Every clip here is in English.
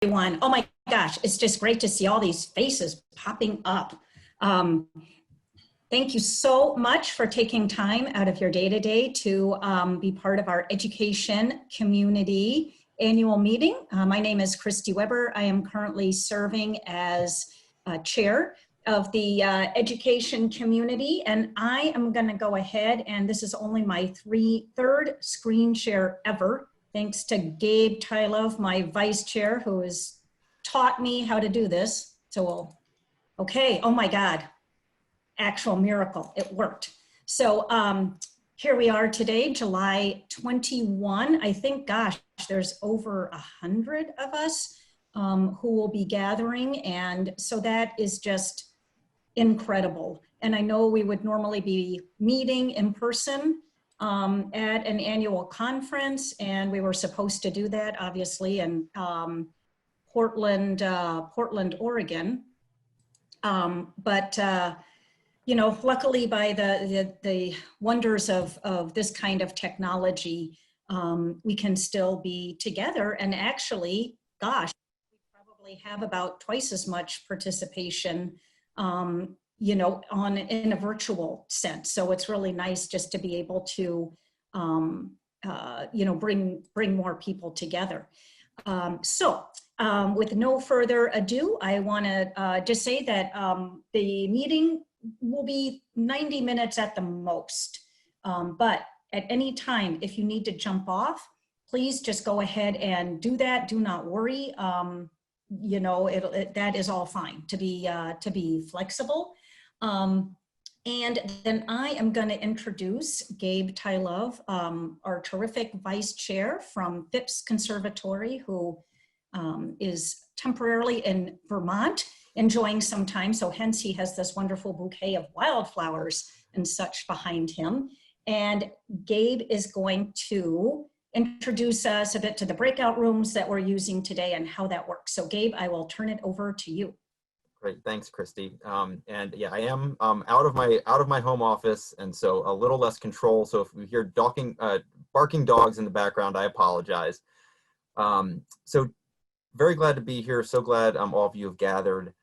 everyone. Oh my gosh, it's just great to see all these faces popping up. Thank you so much for taking time out of your day-to-day to be part of our education community annual meeting. My name is Kristie Weber. I am currently serving as chair of the education community, and I am going to go ahead, and this is only my third screen share ever, thanks to Gabe Tilove, my vice chair, who has taught me how to do this. So okay, oh my God, actual miracle, it worked. So here we are today, July 21. I think, gosh, there's over 100 of us who will be gathering, and so that is just incredible. And I know we would normally be meeting in person at an annual conference, and we were supposed to do that, obviously, in Portland, Oregon. You know, luckily by the wonders of this kind of technology, we can still be together. And actually, gosh, we probably have about twice as much participation, you know, in a virtual sense. So it's really nice just to be able to, you know, bring more people together. With no further ado, I want to just say that the meeting will be 90 minutes at the most. But at any time, if you need to jump off, please just go ahead and do that. Do not worry. You know, that is all fine to be flexible. And then I am going to introduce Gabe Tilove, our terrific vice chair from Phipps Conservatory, who is temporarily in Vermont, enjoying some time. So hence he has this wonderful bouquet of wildflowers and such behind him. And Gabe is going to introduce us a bit to the breakout rooms that we're using today and how that works. So Gabe, I will turn it over to you. Great, thanks, Kristie. And yeah, I am out of my home office, and so a little less control. So if you hear barking dogs in the background, I apologize. So very glad to be here. So glad all of you have gathered.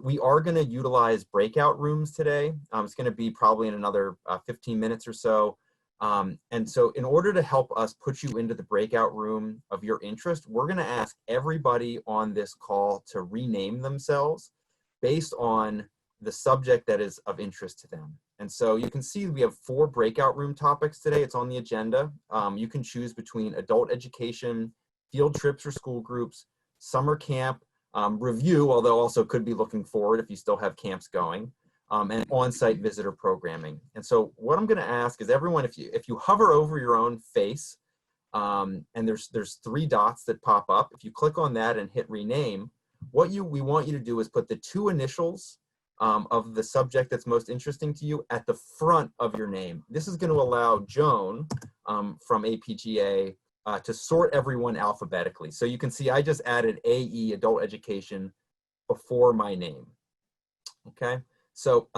We are going to utilize breakout rooms today. It's going to be probably in another 15 minutes or so. And so in order to help us put you into the breakout room of your interest, we're going to ask everybody on this call to rename themselves based on the subject that is of interest to them. And so you can see we have 4 breakout room topics today. It's on the agenda. You can choose between adult education, field trips or school groups, summer camp, review, although also could be looking forward if you still have camps going, and on-site visitor programming. And so what I'm going to ask is everyone, if you hover over your own face, and there's 3 dots that pop up, if you click on that and hit rename, what we want you to do is put the 2 initials of the subject that's most interesting to you at the front of your name. This is going to allow Joan from APGA to sort everyone alphabetically. So you can see I just added AE, adult education, before my name. Okay, so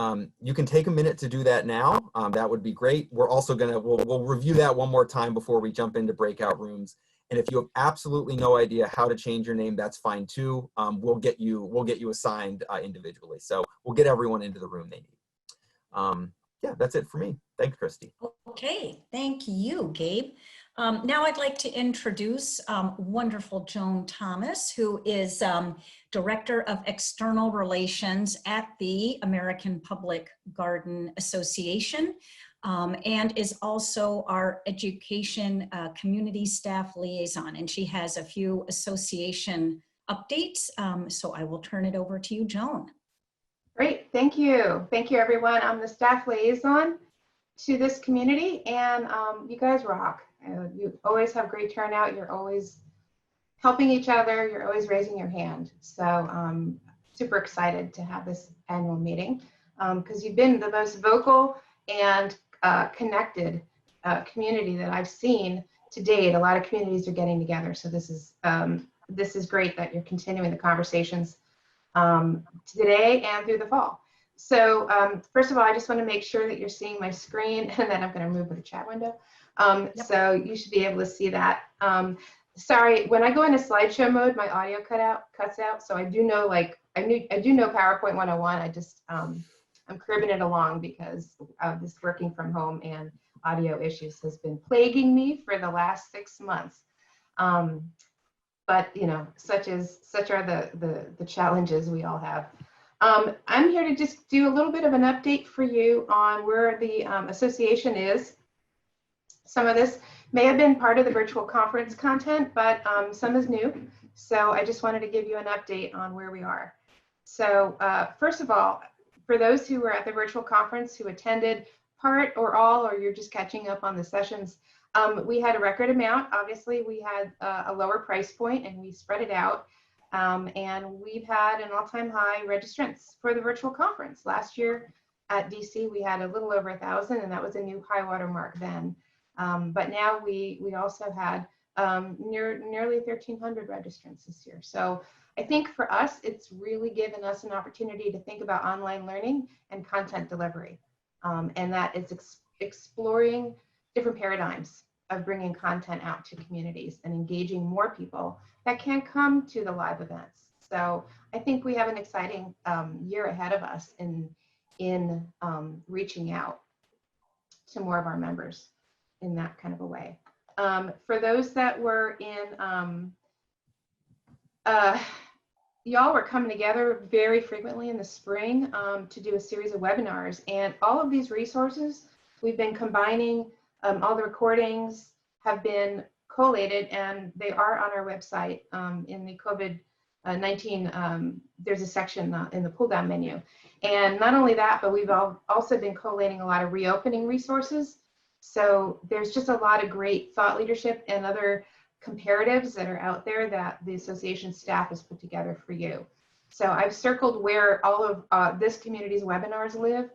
you can take a minute to do that now. That would be great. We're also we'll review that one more time before we jump into breakout rooms. And if you have absolutely no idea how to change your name, that's fine too. We'll get you assigned individually. So we'll get everyone into the room they need. Yeah, that's it for me. Thanks, Kristie. Okay, thank you, Gabe. Now I'd like to introduce wonderful Joan Thomas, who is Director of External Relations at the American Public Garden Association, and is also our education community staff liaison. And she has a few association updates. So I will turn it over to you, Joan. Great, thank you. Thank you, everyone. I'm the staff liaison to this community, and you guys rock. You always have great turnout. You're always helping each other. You're always raising your hand. So super excited to have this annual meeting because you've been the most vocal and connected community that I've seen to date. A lot of communities are getting together. So this is great that you're continuing the conversations today and through the fall. So first of all, I just want to make sure that you're seeing my screen, and then I'm going to move to the chat window. Yep. So you should be able to see that. Sorry, when I go into slideshow mode, my audio cuts out. So I do know, like, I do know PowerPoint 101. I just, I'm cribbing it along because of this working from home and audio issues has been plaguing me for the last 6 months. But you know, such are the challenges we all have. I'm here to just do a little bit of an update for you on where the association is. Some of this may have been part of the virtual conference content, but some is new. So I just wanted to give you an update on where we are. So first of all, for those who were at the virtual conference who attended part or all, or you're just catching up on the sessions, we had a record amount. Obviously, we had a lower price point and we spread it out. And we've had an all-time high registrants for the virtual conference. Last year at DC, we had a little over 1,000, and that was a new high water mark then. But now we also had nearly 1,300 registrants this year. So I think for us, it's really given us an opportunity to think about online learning and content delivery. And that is exploring different paradigms of bringing content out to communities and engaging more people that can't come to the live events. So I think we have an exciting year ahead of us in reaching out to more of our members in that kind of a way. For those that were in, y'all were coming together very frequently in the spring to do a series of webinars, and all of these resources we've been combining. All the recordings have been collated, and they are on our website in the COVID-19. There's a section in the pull-down menu. And not only that, but we've also been collating a lot of reopening resources. So there's just a lot of great thought leadership and other comparatives that are out there that the association staff has put together for you. So I've circled where all of this community's webinars live.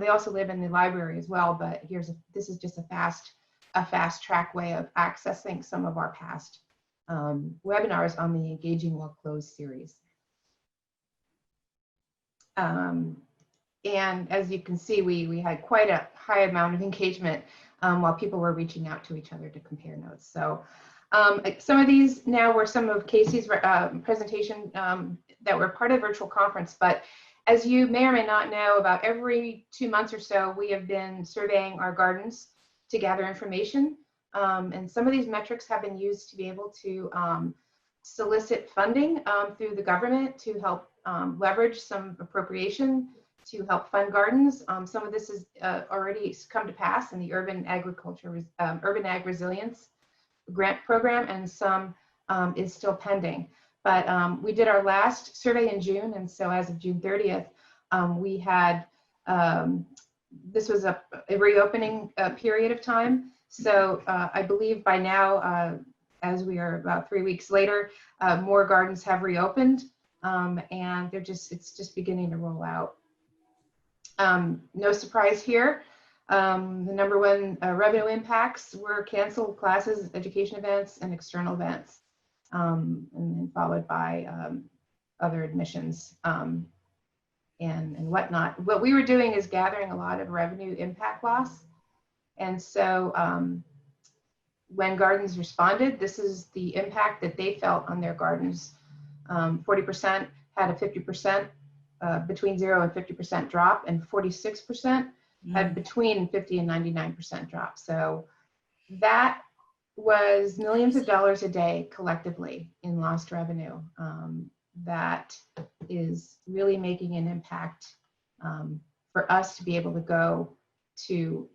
They also live in the library as well, but this is just a fast track way of accessing some of our past webinars on the Engaging While Closed series. And as you can see, we had quite a high amount of engagement while people were reaching out to each other to compare notes. So some of these now were some of Casey's presentation that were part of the virtual conference, but as you may or may not know, about every 2 months or so, we have been surveying our gardens to gather information. And some of these metrics have been used to be able to solicit funding through the government to help leverage some appropriation to help fund gardens. Some of this has already come to pass in the Urban Ag Resilience Grant Program, and some is still pending. But we did our last survey in June, and so as of June 30th, we had, this was a reopening period of time. So I believe by now, as we are about 3 weeks later, more gardens have reopened, and it's just beginning to roll out. No surprise here. The number one revenue impacts were canceled classes, education events, and external events, and then followed by other admissions and whatnot. What we were doing is gathering a lot of revenue impact loss. And so when gardens responded, this is the impact that they felt on their gardens. 40% had a 50%, between 0 and 50% drop, and 46% had between 50 and 99% drop. So that was millions of dollars a day collectively in lost revenue. That is really making an impact for us to be able to go to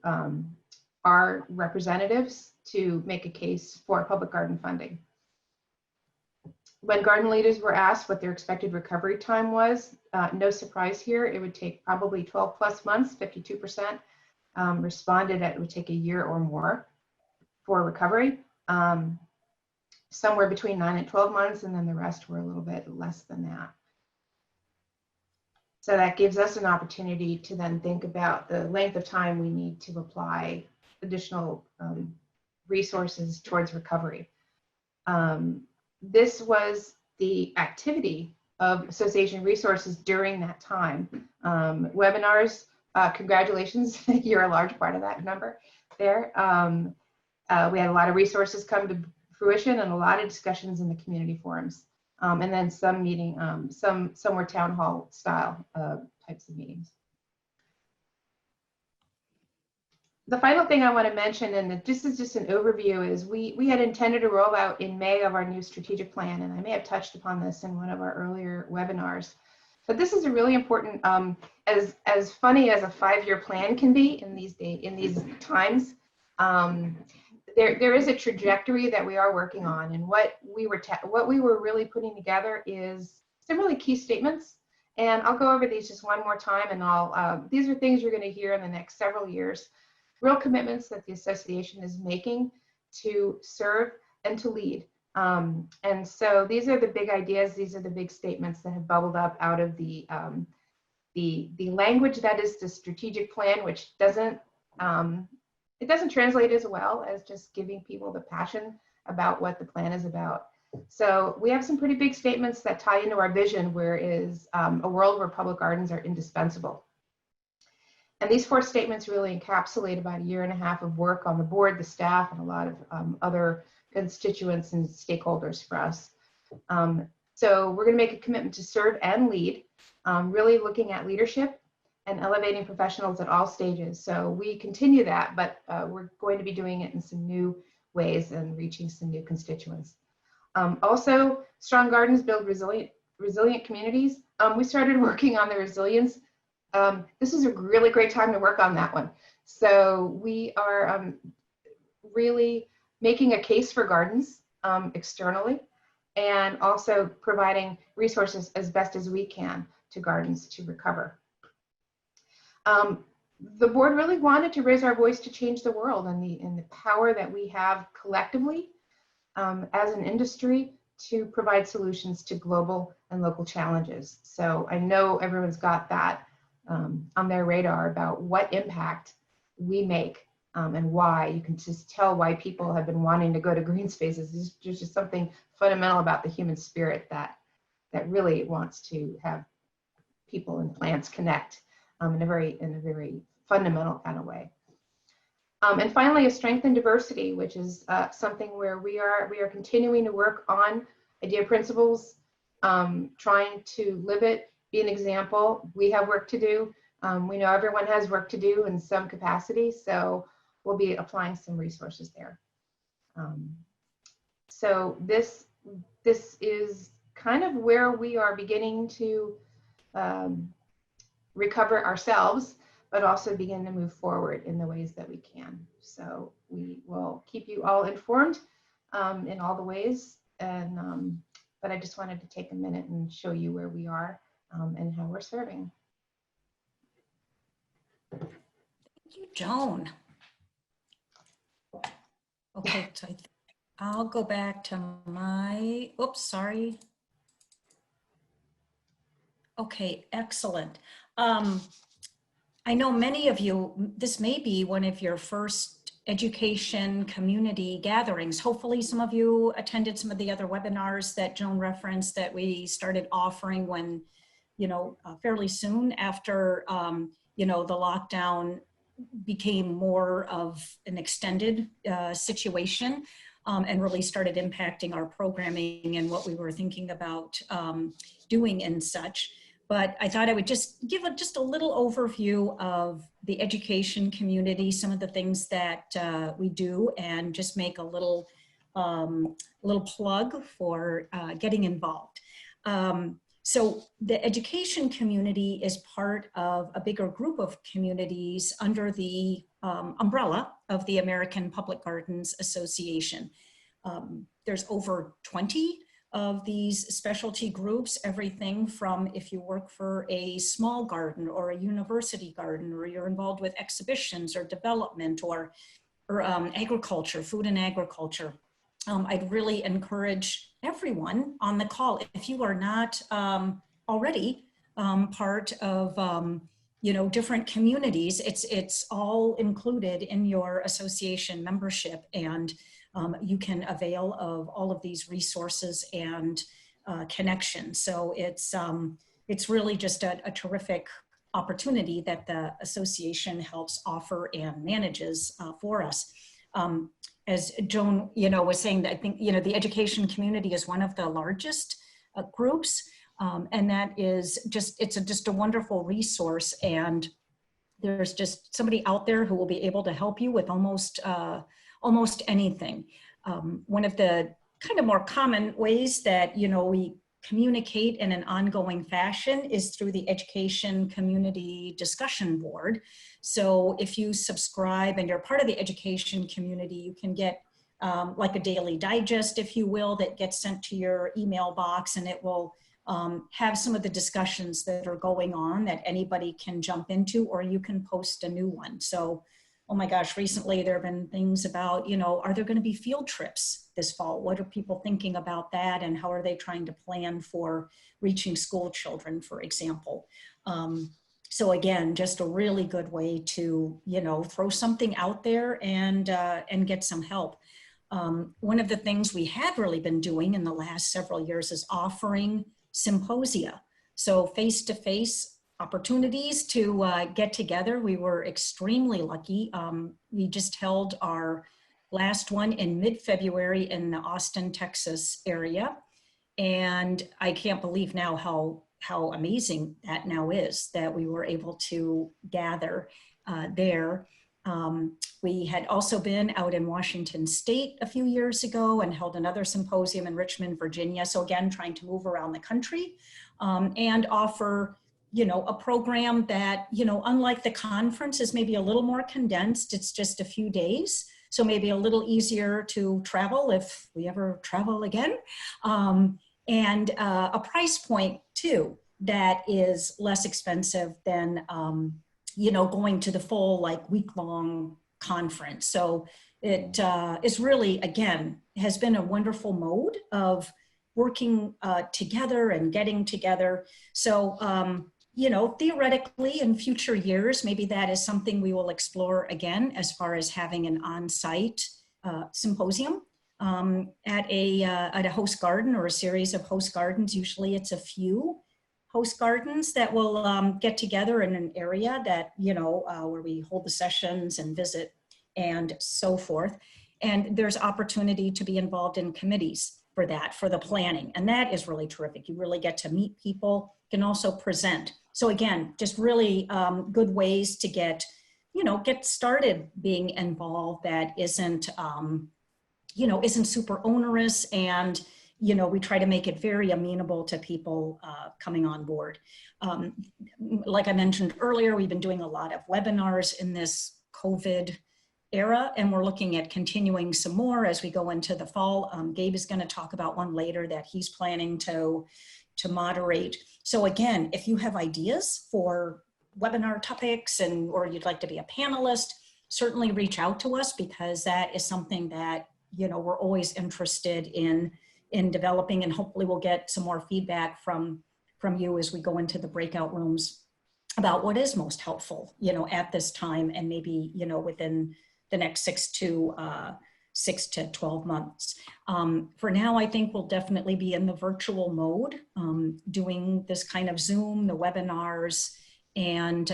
our representatives to make a case for public garden funding. When garden leaders were asked what their expected recovery time was, no surprise here, it would take probably 12 plus months. 52% responded that it would take a year or more for recovery. Somewhere between 9 and 12 months, and then the rest were a little bit less than that. So that gives us an opportunity to then think about the length of time we need to apply additional resources towards recovery. This was the activity of association resources during that time. Webinars, congratulations, you're a large part of that number there. We had a lot of resources come to fruition, and a lot of discussions in the community forums. And then some meeting, some were town hall style types of meetings. The final thing I want to mention, and this is just an overview, is we had intended to roll out in May of our new strategic plan, and I may have touched upon this in one of our earlier webinars. But this is a really important, as funny as a 5-year plan can be in these times. There is a trajectory that we are working on, and what we were really putting together is some really key statements. And I'll go over these just one more time, and these are things you're going to hear in the next several years. Real commitments that the association is making to serve and to lead. And so these are the big ideas. These are the big statements that have bubbled up out of the language that is the strategic plan, which it doesn't translate as well as just giving people the passion about what the plan is about. So we have some pretty big statements that tie into our vision, where is a world where public gardens are indispensable. And these 4 statements really encapsulate about 1.5 years of work on the board, the staff, and a lot of other constituents and stakeholders for us. So we're going to make a commitment to serve and lead, really looking at leadership and elevating professionals at all stages. So we continue that, but we're going to be doing it in some new ways and reaching some new constituents. Also, strong gardens build resilient communities. We started working on the resilience. This is a really great time to work on that one. So we are really making a case for gardens externally, and also providing resources as best as we can to gardens to recover. The board really wanted to raise our voice to change the world, and the power that we have collectively as an industry to provide solutions to global and local challenges. So I know everyone's got that on their radar about what impact we make and why. You can just tell why people have been wanting to go to green spaces. There's just something fundamental about the human spirit that really wants to have people and plants connect in a very fundamental kind of way. And finally, a strength in diversity, which is something where we are continuing to work on idea principles, trying to live it, be an example. We have work to do. We know everyone has work to do in some capacity, so we'll be applying some resources there. So this is kind of where we are beginning to recover ourselves, but also begin to move forward in the ways that we can. So we will keep you all informed in all the ways, and but I just wanted to take a minute and show you where we are and how we're serving. Thank you, Joan. Okay, so I'll go back to my, oops, sorry. Okay, excellent. I know many of you, this may be one of your first education community gatherings. Hopefully some of you attended some of the other webinars that Joan referenced that we started offering when, fairly soon after, the lockdown became more of an extended situation and really started impacting our programming and what we were thinking about doing and such. But I thought I would just give just a little overview of the education community, some of the things that we do, and just make a little plug for getting involved. So the education community is part of a bigger group of communities under the umbrella of the American Public Gardens Association. There's over 20 of these specialty groups, everything from if you work for a small garden or a university garden, or you're involved with exhibitions or development or agriculture, food and agriculture. I'd really encourage everyone on the call, if you are not already part of different communities, it's all included in your association membership, and you can avail of all of these resources and connections. So it's really just a terrific opportunity that the association helps offer and manages for us. as Joan, was saying, I think, the education community is one of the largest groups. And that is just a wonderful resource. And there's just somebody out there who will be able to help you with almost anything. One of the kind of more common ways that, we communicate in an ongoing fashion is through the Education Community Discussion Board. So if you subscribe and you're part of the education community, you can get like a daily digest, if you will, that gets sent to your email box, and it will have some of the discussions that are going on that anybody can jump into, or you can post a new one. So, oh my gosh, recently there have been things about, are there going to be field trips this fall? What are people thinking about that? And how are they trying to plan for reaching school children, for example? So again, just a really good way to, throw something out there and get some help. One of the things we have really been doing in the last several years is offering symposia. So face-to-face opportunities to get together. We were extremely lucky. We just held our last one in mid-February in the Austin, Texas area. And I can't believe now how amazing that now is, that we were able to gather there. We had also been out in Washington State a few years ago and held another symposium in Richmond, Virginia. So again, trying to move around the country and offer, a program that, unlike the conference, is maybe a little more condensed. It's just a few days. So maybe a little easier to travel if we ever travel again. And a price point too, that is less expensive than, going to the full week-long conference. So it is really, again, has been a wonderful mode of working together and getting together. So, theoretically in future years, maybe that is something we will explore again, as far as having an on-site symposium at a host garden or a series of host gardens. Usually it's a few host gardens that will get together in an area that, where we hold the sessions and visit and so forth. And there's opportunity to be involved in committees for that, for the planning. And that is really terrific. You really get to meet people, can also present. So again, just really good ways to get started being involved that isn't, isn't super onerous, and we try to make it very amenable to people coming on board. Like I mentioned earlier, we've been doing a lot of webinars in this COVID era, and we're looking at continuing some more as we go into the fall. Gabe is going to talk about one later that he's planning to moderate. So again, if you have ideas for webinar topics or you'd like to be a panelist, certainly reach out to us, because that is something that, we're always interested in developing, and hopefully we'll get some more feedback from you as we go into the breakout rooms about what is most helpful, at this time, and maybe, within the next 6 to 12 months. For now, I think we'll definitely be in the virtual mode, doing this kind of Zoom, the webinars, and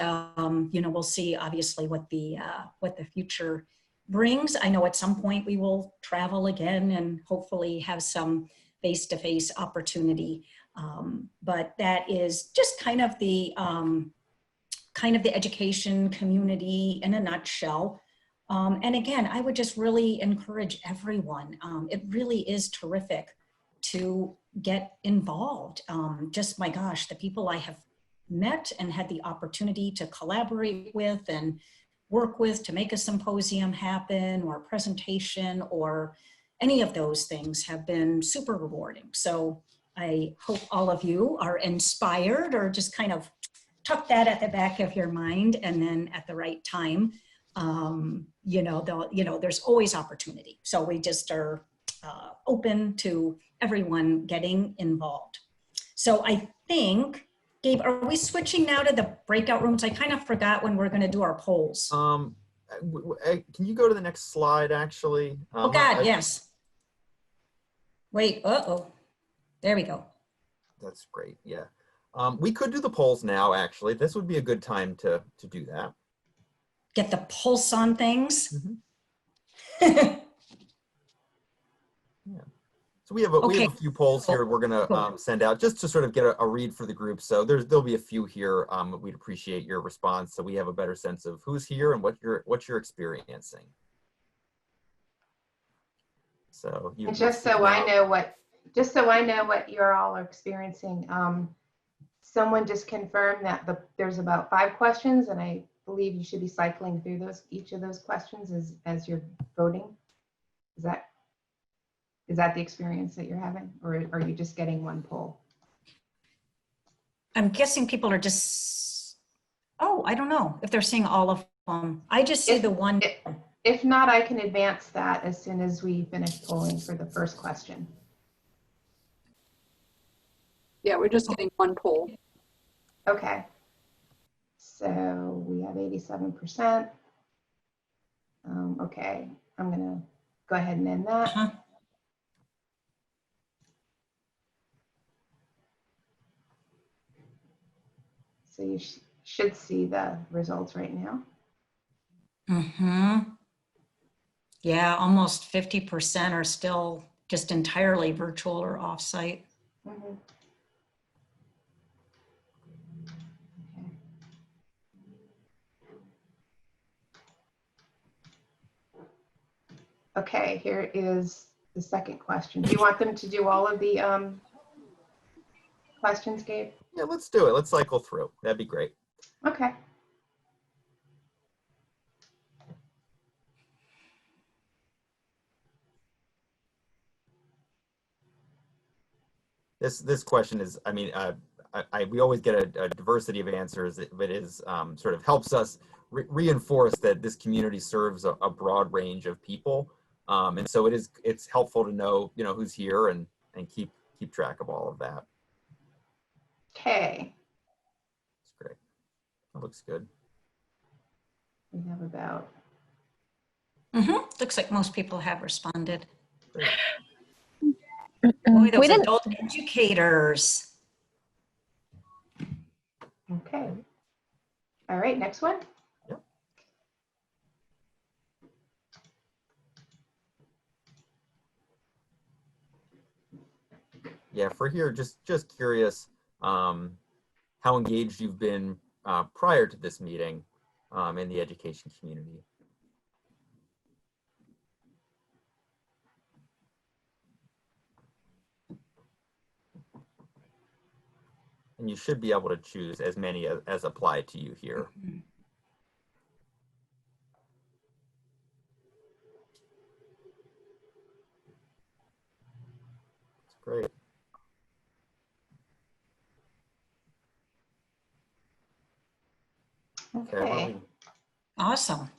we'll see obviously what the future brings. I know at some point we will travel again and hopefully have some face-to-face opportunity. But that is just kind of the education community in a nutshell. And again, I would just really encourage everyone. It really is terrific to get involved. Just my gosh, the people I have met and had the opportunity to collaborate with and work with to make a symposium happen, or a presentation, or any of those things have been super rewarding. So I hope all of you are inspired, or just kind of tuck that at the back of your mind, and then at the right time, there's always opportunity. So we just are open to everyone getting involved. So I think, Gabe, are we switching now to the breakout rooms? I kind of forgot when we're going to do our polls. Can you go to the next slide, actually? Oh God, yes. Wait, there we go. That's great, yeah. We could do the polls now, actually. This would be a good time to do that. Get the pulse on things. Mm-hmm. So we have a few polls here we're gonna send out just to sort of get a read for the group. So there'll be a few here. We'd appreciate your response so we have a better sense of who's here and what you're experiencing. So and just so I know what you're all as someone just confirmed that there's about 5 questions, and I believe you should be cycling through each of those questions as you're voting. Is that the experience that you're having, or are you just getting one poll? I'm guessing people are just, I don't know if they're seeing all of them. I just see the one. If not, I can advance that as soon as we finish polling for the first question. Yeah, we're just getting one poll. Okay. So we have 87%. Okay, I'm gonna go ahead and end that. So you should see the results right now. Yeah, almost 50% are still just entirely virtual or offsite. Okay, here is the second question. Do you want them to do all of the questions, Gabe? Yeah, let's do it. Let's cycle through. That'd be great. Okay. This question is, I mean, we always get a diversity of answers. It is sort of helps us reinforce that this community serves a broad range of people, and so it's helpful to know who's here and keep track of all of that. Okay. That's great. That looks good. We have about. Looks like most people have responded. Great. Boy, those adult educators. Okay. All right, next one. Yep. Yeah, for here, just curious how engaged you've been prior to this meeting in the education community. And you should be able to choose as many as apply to you here. That's great. Okay. Awesome.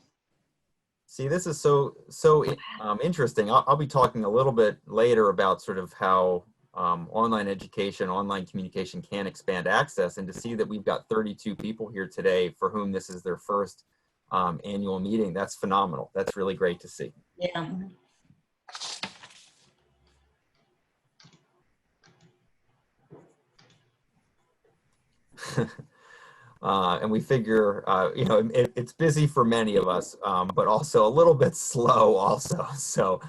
See, this is so interesting. I'll be talking a little bit later about sort of how online education, online communication can expand access, and to see that we've got 32 people here today for whom this is their first annual meeting, that's phenomenal. That's really great to see. Yeah. And we figure, it's busy for many of us, but also a little bit slow also. So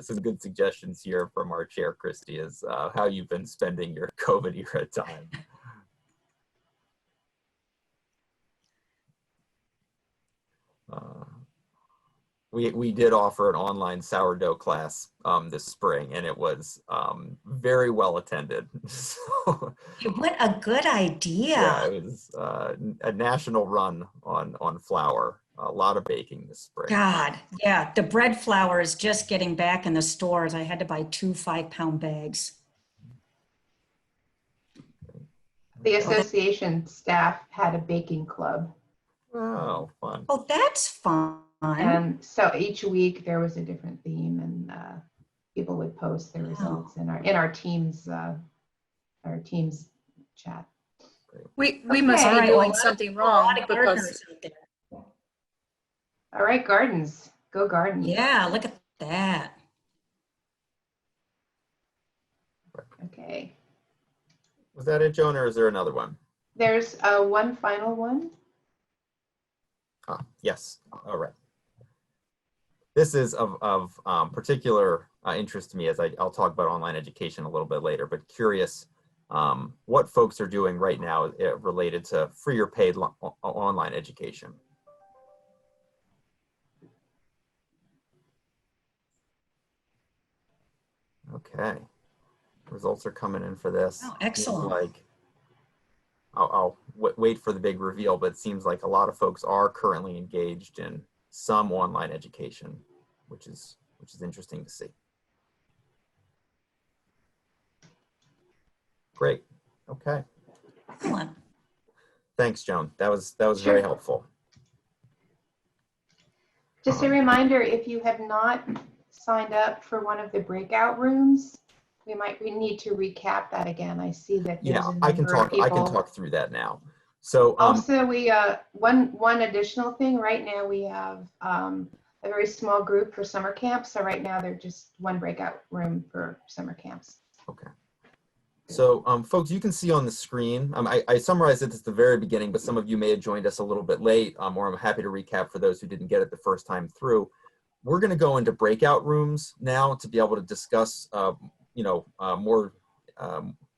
some good suggestions here from our chair, Kristie, is how you've been spending your COVID era time. We did offer an online sourdough class this spring, and it was very well attended. So, What a good idea. yeah, it was a national run on flour. A lot of baking this spring. God, yeah, the bread flour is just getting back in the stores. I had to buy 2 5-pound bags. The association staff had a baking club. Oh, fun. Oh, that's fun. And so each week there was a different theme, and people would post their results in our team's chat. We must be doing something wrong because All right, gardens. Go gardens. Yeah, look at that. Okay. Was that it, Joan, or is there another one? There's one final one. Ah, yes. All right. this is of particular interest to me, as I'll talk about online education a little bit later, but curious what folks are doing right now related to free or paid online education. Okay, results are coming in for this. Oh, excellent. Seems like I'll wait for the big reveal, but it seems like a lot of folks are currently engaged in some online education, which is interesting to see. Great. Okay. Excellent. Thanks, Joan. That was Sure. very helpful. Just a reminder, if you have not signed up for one of the breakout rooms, we need to recap that again. I see that there's Yeah, a I can number of people. talk through that now. So Also, we one additional thing. Right now, we have a very small group for summer camp. So right now, they're just one breakout room for summer camps. okay. So folks, you can see on the screen, I summarized it at the very beginning, but some of you may have joined us a little bit late, or I'm happy to recap for those who didn't get it the first time through. We're going to go into breakout rooms now to be able to discuss,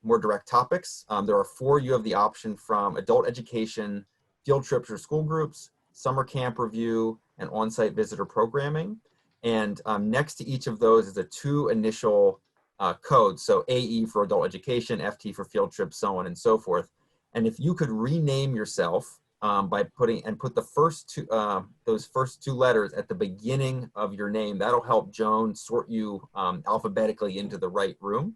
more direct topics. There are 4. You have the option from adult education, field trips or school groups, summer camp review, and on-site visitor programming. And next to each of those is a 2 initial codes. So AE for adult education, FT for field trips, so on and so forth. And if you could rename yourself by put the first 2, those first 2 letters at the beginning of your name, that'll help Joan sort you alphabetically into the right room.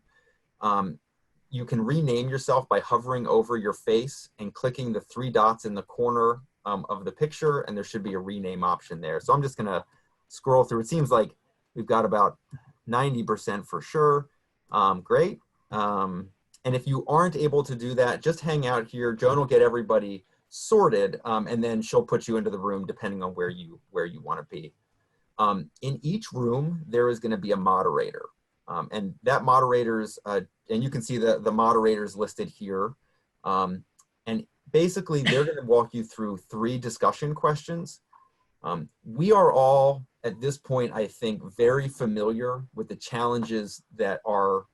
You can rename yourself by hovering over your face and clicking the 3 dots in the corner of the picture, and there should be a rename option there. So I'm just gonna scroll through. It seems like we've got about 90% for sure. Great. And if you aren't able to do that, just hang out here. Joan will get everybody sorted, and then she'll put you into the room depending on where you want to be. In each room, there is going to be a moderator. And that moderators, and you can see the moderators listed here. And basically, they're going to walk you through 3 discussion questions. We are all, at this point, I think, very familiar with the challenges that our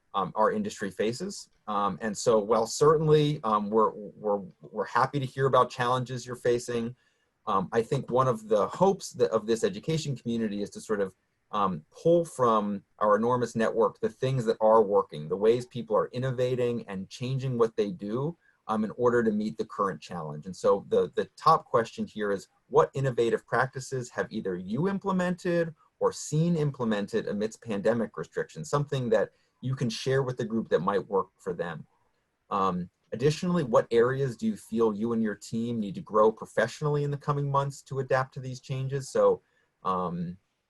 industry faces. And so while certainly we're happy to hear about challenges you're facing, I think one of the hopes of this education community is to sort of pull from our enormous network the things that are working, the ways people are innovating and changing what they do in order to meet the current challenge. And so the top question here is, what innovative practices have either you implemented or seen implemented amidst pandemic restrictions, something that you can share with the group that might work for them? Additionally, what areas do you feel you and your team need to grow professionally in the coming months to adapt to these changes? So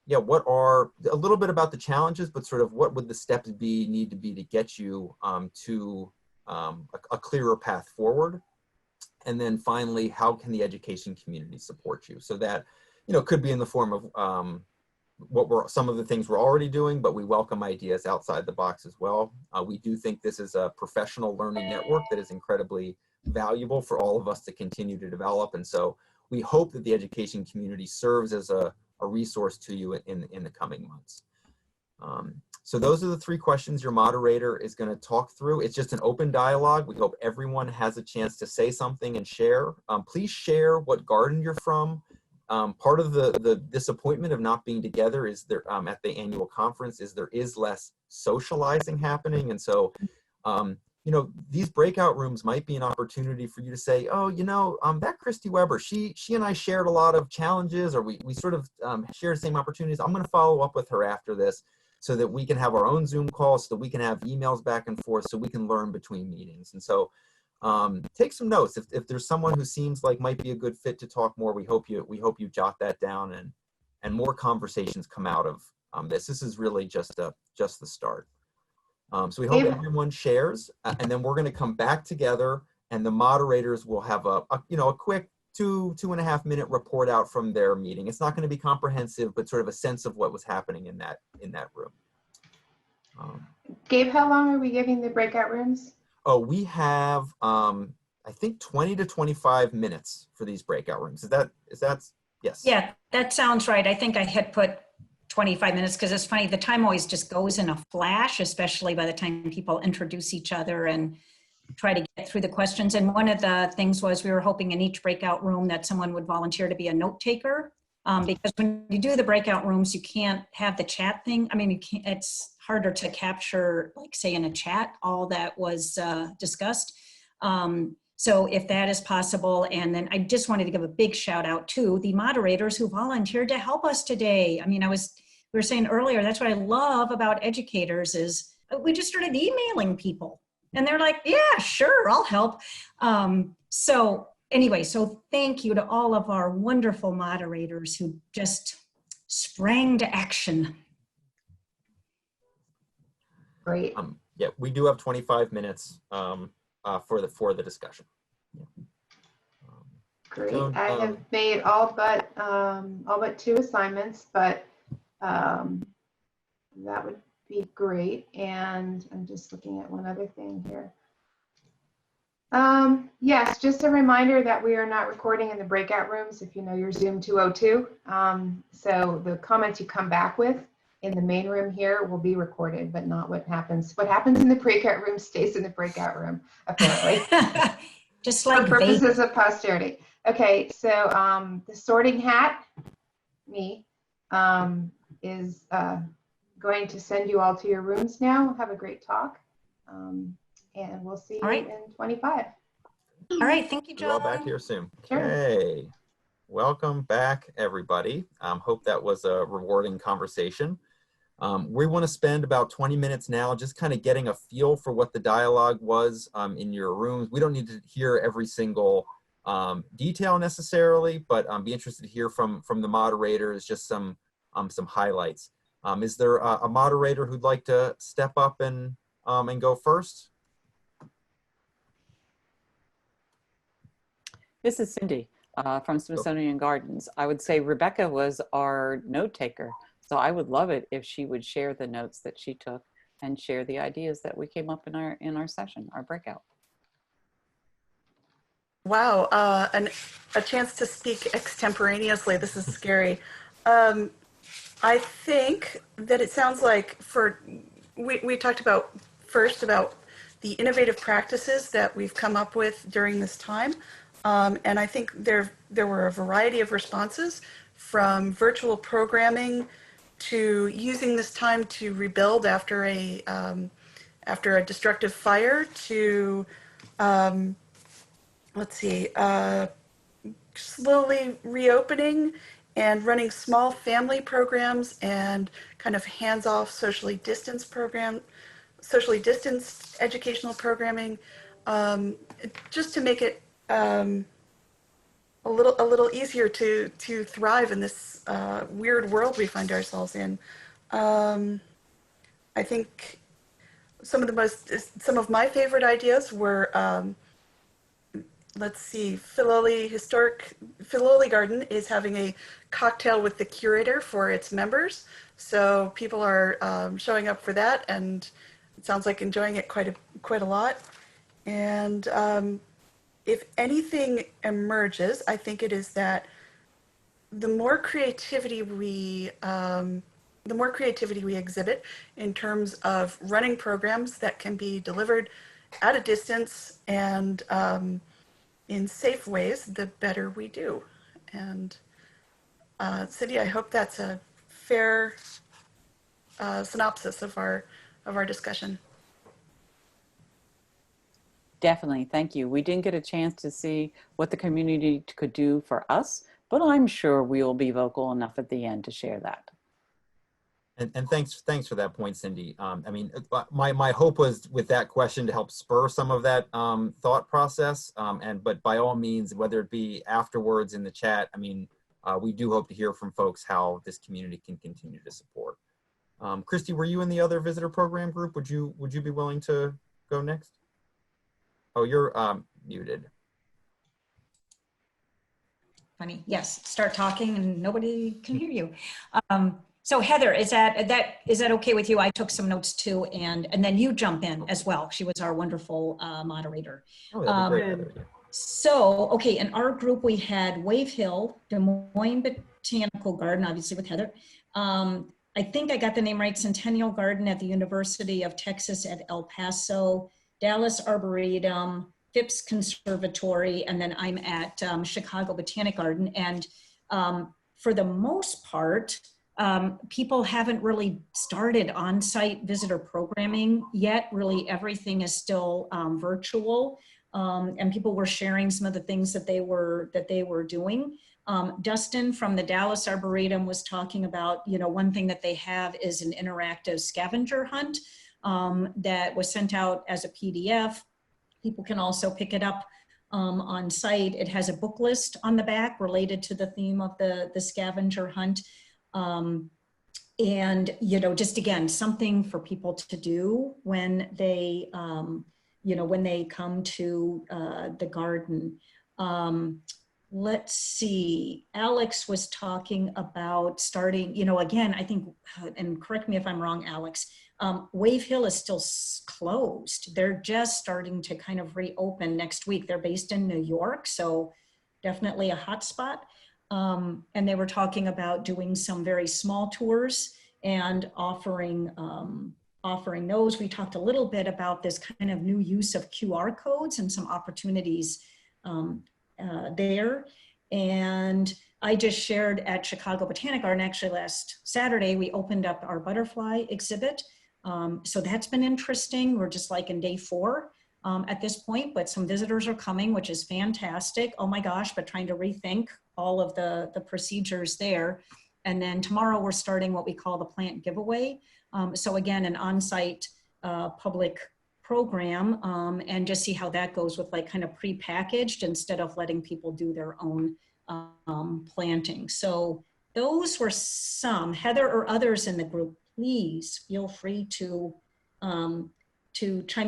yeah, what are a little bit about the challenges, but sort of what would the steps need to be to get you to a clearer path forward? And then finally, how can the education community support you? So that, could be in the form of some of the things we're already doing, but we welcome ideas outside the box as well. We do think this is a professional learning network that is incredibly valuable for all of us to continue to develop. And so we hope that the education community serves as a resource to you in the coming months. So those are the 3 questions your moderator is going to talk through. It's just an open dialogue. We hope everyone has a chance to say something and share. Please share what garden you're from. Part of the disappointment of not being together is there at the annual conference is there is less socializing happening. And so, these breakout rooms might be an opportunity for you to say, oh, that Kristie Weber, she and I shared a lot of challenges, or we sort of share the same opportunities. I'm going to follow up with her after this so that we can have our own Zoom calls, so that we can have emails back and forth, so we can learn between meetings. And so take some notes. If there's someone who seems like might be a good fit to talk more, we hope you jot that down and more conversations come out of this. This is really just the start. So we hope everyone shares, and then we're going to come back together, and the moderators will have a quick 2.5 minute report out from their meeting. It's not going to be comprehensive, but sort of a sense of what was happening in that room. Gabe, how long are we giving the breakout rooms? Oh, we have I think 20 to 25 minutes for these breakout rooms. Is that yes? Yeah, that sounds right. I think I had put 25 minutes, because it's funny, the time always just goes in a flash, especially by the time people introduce each other and try to get through the questions. And one of the things was we were hoping in each breakout room that someone would volunteer to be a note taker. Because when you do the breakout rooms, you can't have the chat thing. I mean, you can't, it's harder to capture, like say in a chat, all that was discussed. So if that is possible, and then I just wanted to give a big shout out to the moderators who volunteered to help us today. I mean, we were saying earlier, that's what I love about educators is we just started emailing people and they're like, yeah, sure, I'll help. So anyway, so thank you to all of our wonderful moderators who just sprang to action. Great. Yeah, we do have 25 minutes for the discussion. Yeah. Great. Joan, I have made all but 2 assignments, but that would be great. And I'm just looking at one other thing here. Yes, just a reminder that we are not recording in the breakout rooms if you know your Zoom 202. So the comments you come back with in the main room here will be recorded, but not what happens. What happens in the breakout room stays in the breakout room, apparently. Just like for purposes of posterity. Okay, so the sorting hat, me, is going to send you all to your rooms now. Have a great talk. And we'll see you in 25. All right, thank you, Joan. We're all back here soon. Sure. Okay, welcome back, everybody. Hope that was a rewarding conversation. We want to spend about 20 minutes now just kind of getting a feel for what the dialogue was in your rooms. We don't need to hear every single detail necessarily, but be interested to hear from the moderators, just some highlights. Is there a moderator who'd like to step up and go first? This is Cindy from Smithsonian Gardens. I would say Rebecca was our note taker. So I would love it if she would share the notes that she took and share the ideas that we came up in our session, our breakout. Wow, a chance to speak extemporaneously. This is scary. I think that it sounds like we talked about first about the innovative practices that we've come up with during this time. And I think there were a variety of responses, from virtual programming to using this time to rebuild after a destructive fire, to slowly reopening and running small family programs and kind of hands-off socially distanced educational programming, just to make it a little easier to thrive in this weird world we find ourselves in. I think some of my favorite ideas were, let's see, Philole Garden is having a cocktail with the curator for its members. So people are showing up for that, and it sounds like enjoying it quite a lot. And if anything emerges, I think it is that the more creativity we exhibit in terms of running programs that can be delivered at a distance and in safe ways, the better we do. And Cindy, I hope that's a fair synopsis of our discussion. Definitely, thank you. We didn't get a chance to see what the community could do for us, but I'm sure we will be vocal enough at the end to share that. And thanks for that point, Cindy. I mean, my hope was with that question to help spur some of that thought process. But by all means, whether it be afterwards in the chat, I mean, we do hope to hear from folks how this community can continue to support. Kristie, were you in the other visitor program group? Would you be willing to go next? Oh, you're muted. Funny. Yes. Start talking and nobody can hear you. So Heather, is that okay with you? I took some notes too, and then you jump in as well. She was our wonderful moderator. Oh, that'd be great, Heather. So, okay, in our group we had Wave Hill, Des Moines Botanical Garden, obviously with Heather, I think I got the name right, Centennial Garden at the University of Texas at El Paso, Dallas Arboretum, Phipps Conservatory, and then I'm at Chicago Botanic Garden. And for the most part, people haven't really started on-site visitor programming yet. Really, everything is still virtual, and people were sharing some of the things that they were doing. Dustin from the Dallas Arboretum was talking about, one thing that they have is an interactive scavenger hunt that was sent out as a PDF. People can also pick it up on site. It has a book list on the back related to the theme of the scavenger hunt. And, just again, something for people to do when they, when they come to the garden. Let's see, Alex was talking about starting, again, I think, and correct me if I'm wrong, Alex, Wave Hill is still closed. They're just starting to kind of reopen next week. They're based in New York, so definitely a hot spot. And they were talking about doing some very small tours and offering those. We talked a little bit about this kind of new use of QR codes and some opportunities there. And I just shared at Chicago Botanic Garden, actually last Saturday, we opened up our butterfly exhibit. So that's been interesting. We're just like in day 4 at this point, but some visitors are coming, which is fantastic. Oh my gosh, but trying to rethink all of the procedures there. And then tomorrow we're starting what we call the plant giveaway. So again, an on-site public program, and just see how that goes with like kind of pre-packaged instead of letting people do their own planting. So those were some. Heather or others in the group, please feel free to chime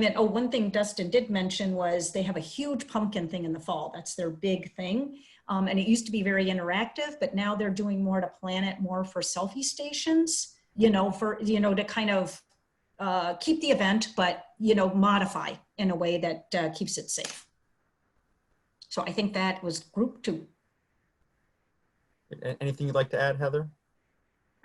in. Oh, one thing Dustin did mention was they have a huge pumpkin thing in the fall. That's their big thing. And it used to be very interactive, but now they're doing more to plan it more for selfie stations, to kind of keep the event, but, modify in a way that keeps it safe. So I think that was group 2. Anything you'd like to add, Heather?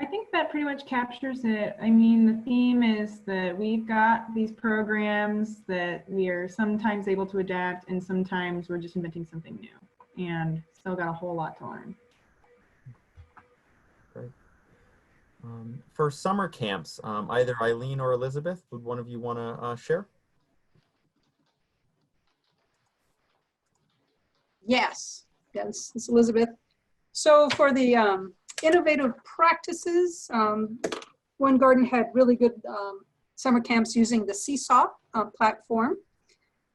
I think that pretty much captures it. I mean, the theme is that we've got these programs that we are sometimes able to adapt, and sometimes we're just inventing something new, and still got a whole lot to learn. Great. For summer camps, either Eileen or Elizabeth, would one of you want to share? Yes, it's Elizabeth. So for the innovative practices, one garden had really good summer camps using the Seesaw platform.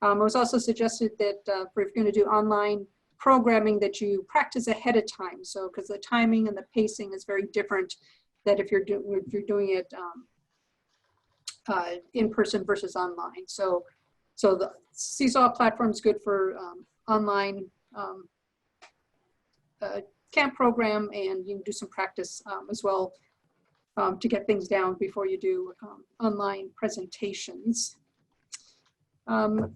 It was also suggested that if you're going to do online programming, that you practice ahead of time. So because the timing and the pacing is very different that if you're doing it in person versus online. So the Seesaw platform is good for online camp program, and you can do some practice as well to get things down before you do online presentations. And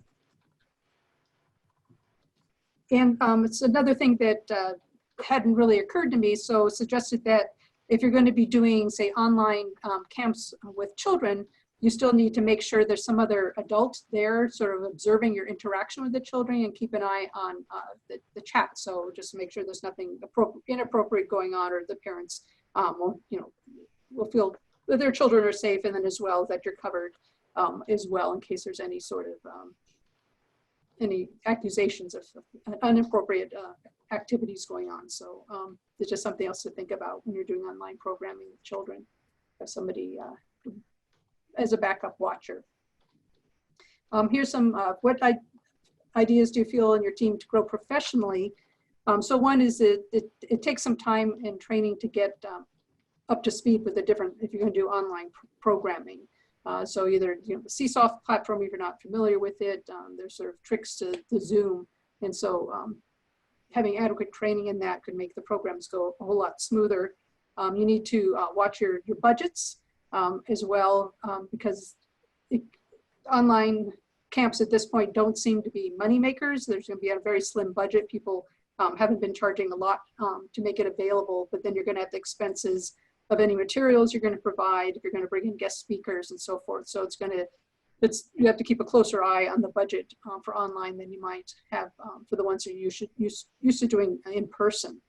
it's another thing that hadn't really occurred to me, so suggested that if you're going to be doing, say, online camps with children, you still need to make sure there's some other adult there sort of observing your interaction with the children, and keep an eye on the chat. So just make sure there's nothing inappropriate going on, or the parents will feel that their children are safe, and then as well that you're covered as well in case there's any sort of any accusations of inappropriate activities going on. So it's just something else to think about when you're doing online programming with children. Have somebody as a backup watcher. Here's some, what ideas do you feel in your team to grow professionally? So one is it takes some time and training to get up to speed with the different, if you're going to do online programming. So either the Seesaw platform, if you're not familiar with it, there's sort of tricks to the Zoom. And so having adequate training in that could make the programs go a whole lot smoother. You need to watch your budgets as well, because online camps at this point don't seem to be money makers. There's going to be a very slim budget. People haven't been charging a lot to make it available, but then you're going to have the expenses of any materials you're going to provide, if you're going to bring in guest speakers and so forth. So you have to keep a closer eye on the budget for online than you might have for the ones you're used to doing in person.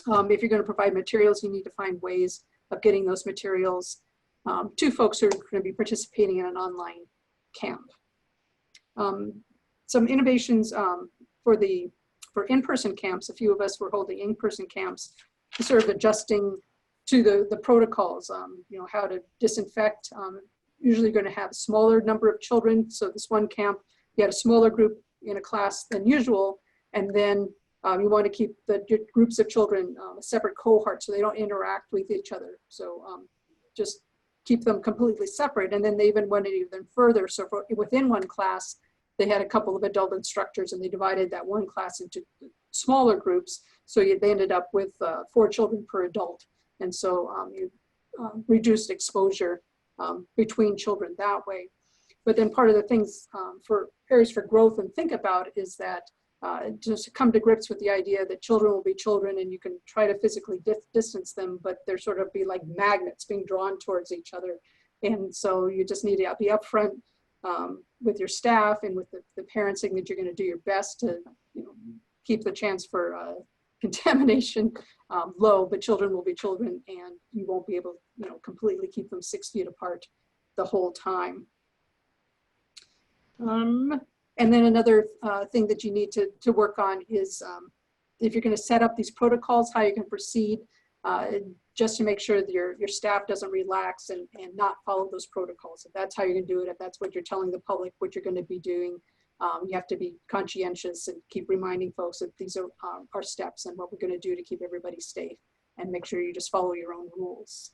If you're going to provide materials, you need to find ways of getting those materials to folks who are going to be participating in an online camp. Some innovations for in-person camps. A few of us were holding in-person camps, sort of adjusting to the protocols, how to disinfect. Usually going to have a smaller number of children. So this one camp, you had a smaller group in a class than usual, and then you want to keep the groups of children a separate cohort so they don't interact with each other. So just keep them completely separate. And then they even went even further. So within one class, they had a couple of adult instructors, and they divided that one class into smaller groups. So they ended up with 4 children per adult. And so you reduced exposure between children that way. But then part of the things for areas for growth and think about is that just come to grips with the idea that children will be children, and you can try to physically distance them, but they're sort of be like magnets being drawn towards each other. And so you just need to be upfront with your staff and with the parents, saying that you're going to do your best to keep the chance for contamination low, but children will be children, and you won't be able completely keep them 6 feet apart the whole time. And then another thing that you need to work on is if you're going to set up these protocols, how you can proceed just to make sure that your staff doesn't relax and not follow those protocols. If that's how you're going to do it, if that's what you're telling the public, what you're going to be doing, you have to be conscientious and keep reminding folks that these are our steps and what we're going to do to keep everybody safe, and make sure you just follow your own rules.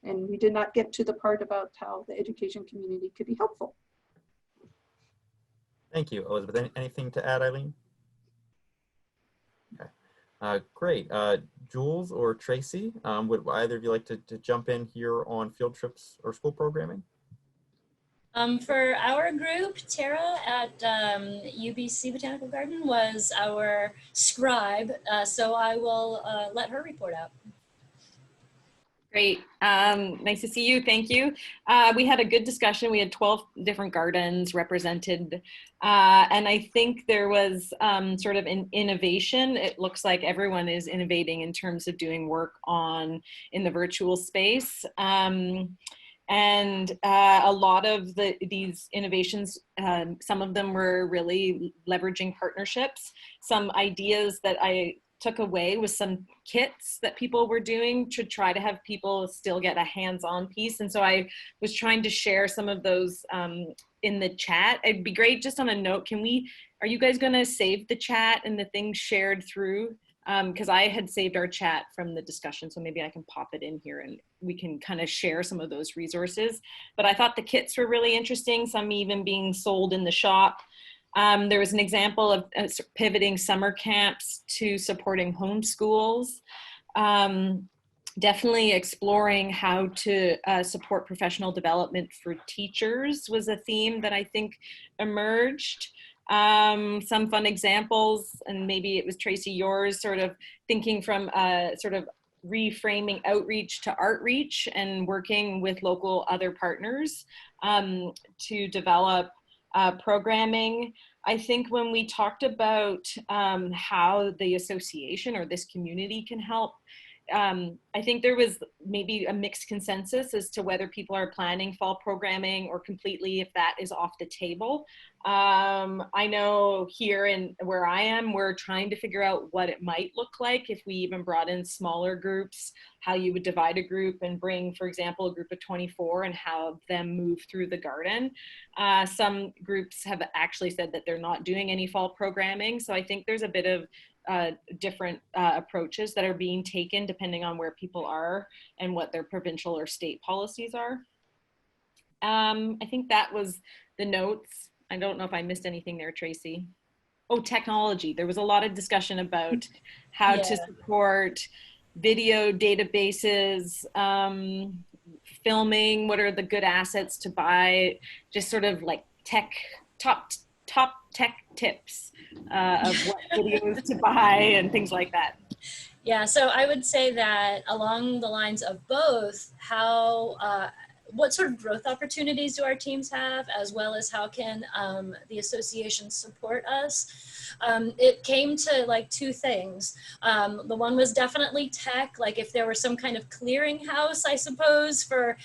And we did not get to the part about how the education community could be helpful. Thank you, Elizabeth. Anything to add, Eileen? Okay, great. Jules or Tracy, would either of you like to jump in here on field trips or school programming? For our group, Tara at UBC Botanical Garden was our scribe, so I will let her report out. Great. Nice to see you. Thank you. We had a good discussion. We had 12 different gardens represented. And I think there was sort of an innovation. It looks like everyone is innovating in terms of doing work in the virtual space. And a lot of these innovations, some of them were really leveraging partnerships. Some ideas that I took away was some kits that people were doing to try to have people still get a hands-on piece. And so I was trying to share some of those in the chat. It'd be great, just on a note, are you guys gonna save the chat and the things shared through? Because I had saved our chat from the discussion, so maybe I can pop it in here and we can kind of share some of those resources. But I thought the kits were really interesting, some even being sold in the shop. There was an example of pivoting summer camps to supporting homeschools. Definitely exploring how to support professional development for teachers was a theme that I think emerged. Some fun examples, and maybe it was Tracy, yours, sort of thinking from sort of reframing outreach to outreach and working with local other partners to develop programming. I think when we talked about how the association or this community can help, I think there was maybe a mixed consensus as to whether people are planning fall programming or completely if that is off the table. I know here where I am, we're trying to figure out what it might look like if we even brought in smaller groups, how you would divide a group and bring, for example, a group of 24 and have them move through the garden. Some groups have actually said that they're not doing any fall programming. So I think there's a bit of different approaches that are being taken depending on where people are and what their provincial or state policies are. I think that was the notes. I don't know if I missed anything there, Tracy. Oh, technology. There was a lot of discussion about how to support video databases, filming, what are the good assets to buy, just sort of like top tech tips of what videos to buy and things like that. Yeah, so I would say that along the lines of both, how, what sort of growth opportunities do our teams have, as well as how can the association support us? It came to like two things. The one was definitely tech, like if there were some kind of clearinghouse, I suppose, for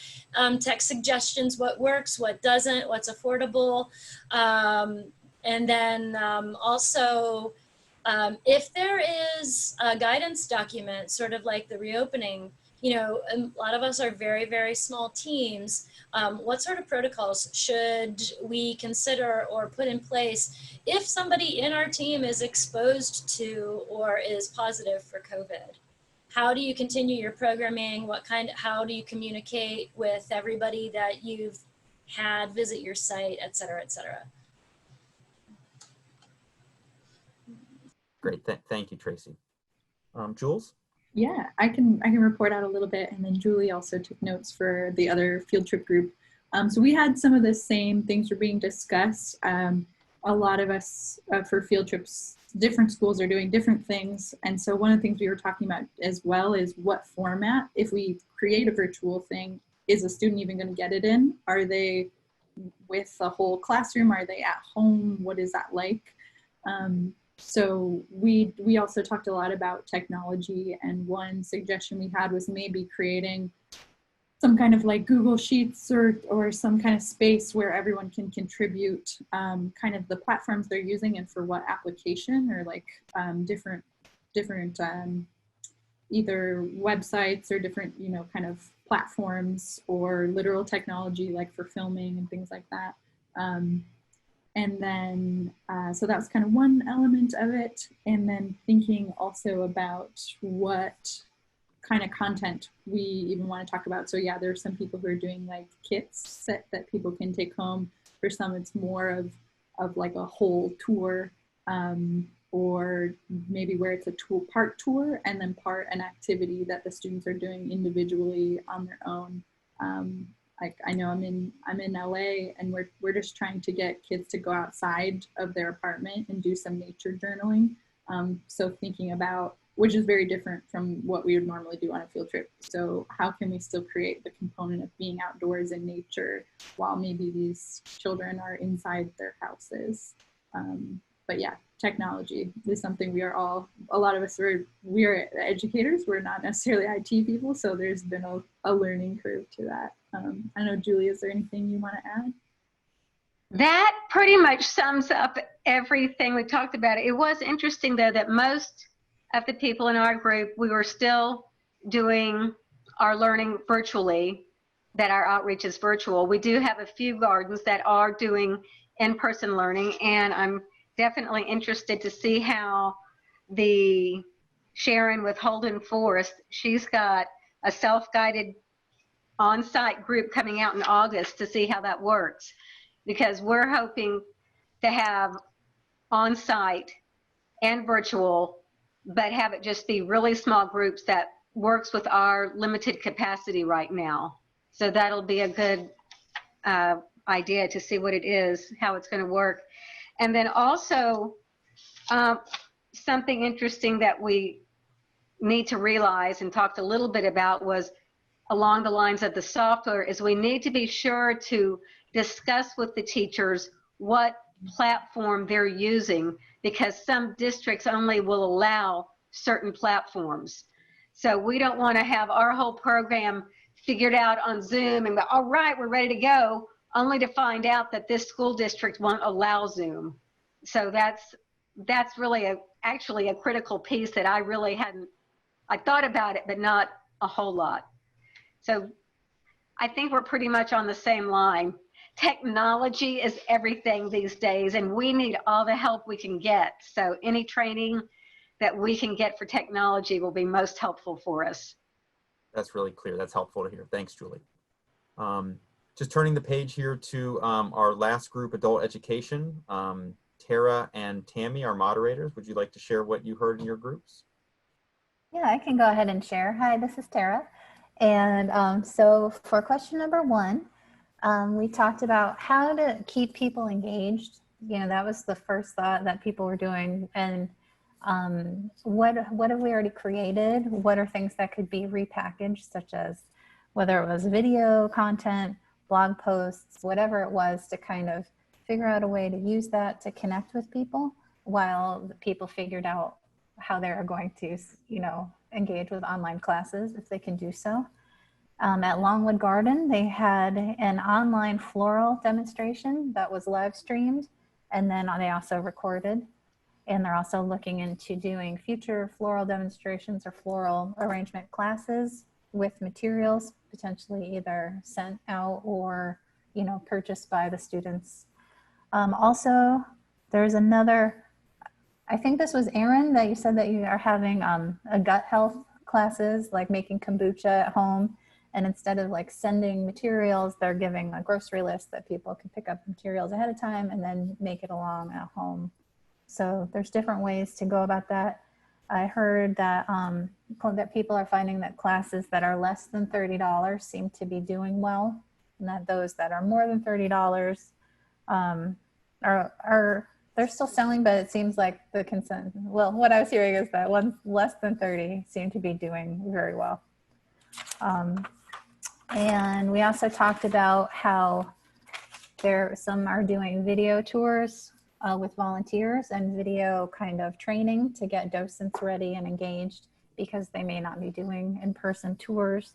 tech suggestions, what works, what doesn't, what's affordable. And then also, if there is a guidance document, sort of like the reopening, you know, a lot of us are very, very small teams. What sort of protocols should we consider or put in place if somebody in our team is exposed to or is positive for COVID? How do you continue your programming? How do you communicate with everybody that you've had visit your site, et cetera, et cetera? Great, thank you, Tracy. Jules? Yeah, I can report out a little bit, and then Julie also took notes for the other field trip group. So we had some of the same things were being discussed. A lot of us for field trips, different schools are doing different things. And so one of the things we were talking about as well is what format, if we create a virtual thing, is a student even going to get it in? Are they with a whole classroom? Are they at home? What is that like? So we also talked a lot about technology, and one suggestion we had was maybe creating some kind of like Google Sheets or some kind of space where everyone can contribute kind of the platforms they're using and for what application, or like different either websites or different, you know, kind of platforms or literal technology like for filming and things like that. And then, so that was kind of one element of it. And then thinking also about what kind of content we even want to talk about. So yeah, there are some people who are doing like kits that people can take home. For some, it's more of like a whole tour, or maybe where it's a part tour and then part an activity that the students are doing individually on their own. I know I'm in LA, and we're just trying to get kids to go outside of their apartment and do some nature journaling. So thinking about, which is very different from what we would normally do on a field trip. So how can we still create the component of being outdoors in nature while maybe these children are inside their houses? But yeah, technology is something we are all, a lot of us we are educators, we're not necessarily IT people, so there's been a learning curve to that. I know, Julie, is there anything you want to add? That pretty much sums up everything we talked about. It was interesting, though, that most of the people in our group, we were still doing our learning virtually, that our outreach is virtual. We do have a few gardens that are doing in-person learning, and I'm definitely interested to see how the Sharon with Holden Forest, she's got a self-guided on-site group coming out in August to see how that works, because we're hoping to have on-site and virtual, but have it just be really small groups that works with our limited capacity right now. So that'll be a good idea to see what it is, how it's going to work. And then also something interesting that we need to realize and talked a little bit about was along the lines of the software is we need to be sure to discuss with the teachers what platform they're using, because some districts only will allow certain platforms. So we don't want to have our whole program figured out on Zoom and go, all right, we're ready to go, only to find out that this school district won't allow Zoom. So that's really actually a critical piece that I really hadn't, I thought about it, but not a whole lot. So I think we're pretty much on the same line. Technology is everything these days, and we need all the help we can get. So any training that we can get for technology will be most helpful for us. That's really clear. That's helpful to hear. Thanks, Julie. Just turning the page here to our last group, adult education. Tara and Tammy, our moderators, would you like to share what you heard in your groups? Yeah, I can go ahead and share. Hi, this is Tara. And so for question number 1, we talked about how to keep people engaged. You know, that was the first thought that people were doing. And What have we already created? What are things that could be repackaged, such as whether it was video content, blog posts, whatever it was, to kind of figure out a way to use that to connect with people while the people figured out how they're going to, you know, engage with online classes if they can do so. At Longwood Garden, they had an online floral demonstration that was live streamed, and then they also recorded. And they're also looking into doing future floral demonstrations or floral arrangement classes with materials potentially either sent out or, you know, purchased by the students. Also, there's another, I think this was Erin that you said that you are having a gut health classes, like making kombucha at home. And instead of like sending materials, they're giving a grocery list that people can pick up materials ahead of time and then make it along at home. So there's different ways to go about that. I heard that that people are finding that classes that are less than $30 seem to be doing well, and that those that are more than $30 are they're still selling, but it seems like the consent. Well, what I was hearing is that ones less than 30 seem to be doing very well. And we also talked about how some are doing video tours with volunteers and video kind of training to get docents ready and engaged because they may not be doing in-person tours.